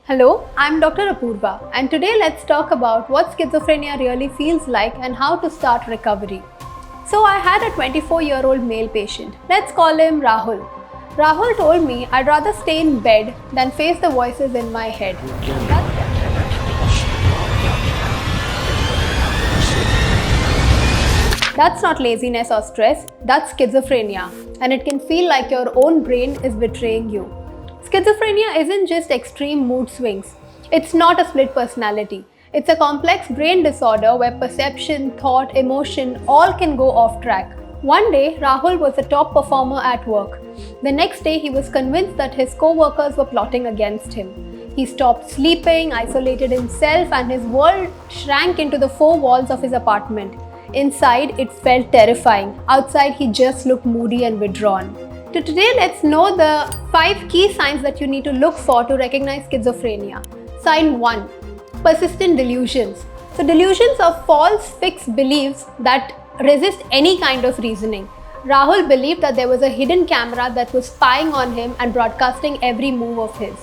Hello, I'm Dr. Apurva, and today let's talk about what schizophrenia really feels like and how to start recovery. So, I had a 24-year-old male patient. Let's call him Rahul. Rahul told me I'd rather stay in bed than face the voices in my head. That's not laziness or stress, that's schizophrenia, and it can feel like your own brain is betraying you. Schizophrenia isn't just extreme mood swings. It's not a split personality. It's a complex brain disorder where perception, thought, emotion all can go off track. One day, Rahul was a top performer at work. The next day, he was convinced that his co-workers were plotting against him. He stopped sleeping, isolated himself, and his world shrank into the four walls of his apartment. Inside, it felt terrifying. Outside, he just looked moody and withdrawn. So today, let's know the 5 key signs that you need to look for to recognize schizophrenia. Sign 1. Persistent delusions. So delusions are false, fixed beliefs that resist any kind of reasoning. Rahul believed that there was a hidden camera that was spying on him and broadcasting every move of his.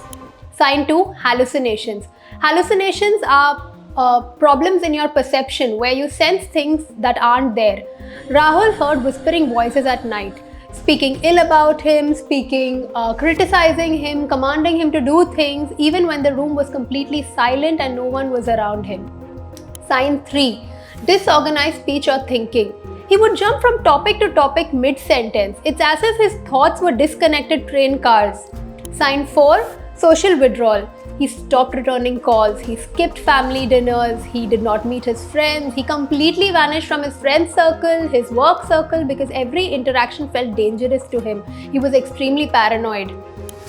Sign 2. Hallucinations. Hallucinations are problems in your perception where you sense things that aren't there. Rahul heard whispering voices at night, speaking ill about him, criticizing him, commanding him to do things even when the room was completely silent and no one was around him. Sign 3. Disorganized speech or thinking. He would jump from topic to topic mid-sentence. It's as if his thoughts were disconnected train cars. Sign 4. Social withdrawal. He stopped returning calls, he skipped family dinners, he did not meet his friends, he completely vanished from his friend circle, his work circle because every interaction felt dangerous to him. He was extremely paranoid.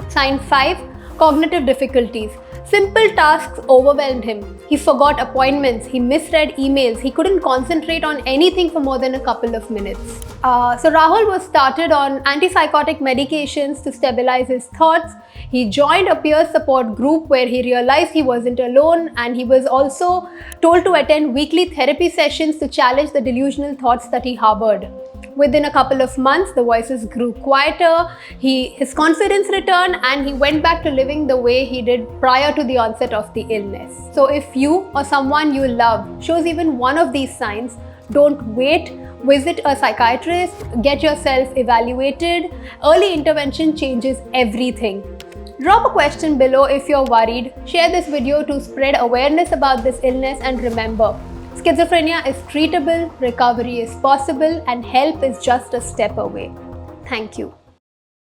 Sign 5. Cognitive difficulties. Simple tasks overwhelmed him. He forgot appointments, he misread emails, he couldn't concentrate on anything for more than a couple of minutes. So Rahul was started on antipsychotic medications to stabilize his thoughts. He joined a peer support group where he realized he wasn't alone, and he was also told to attend weekly therapy sessions to challenge the delusional thoughts that he harbored. Within a couple of months, the voices grew quieter, his confidence returned, and he went back to living the way he did prior to the onset of the illness. So if you or someone you love shows even one of these signs, don't wait. Visit a psychiatrist, get yourself evaluated. Early intervention changes everything. Drop a question below if you're worried. Share this video to spread awareness about this illness, and remember, schizophrenia is treatable, recovery is possible, and help is just a step away. Thank you.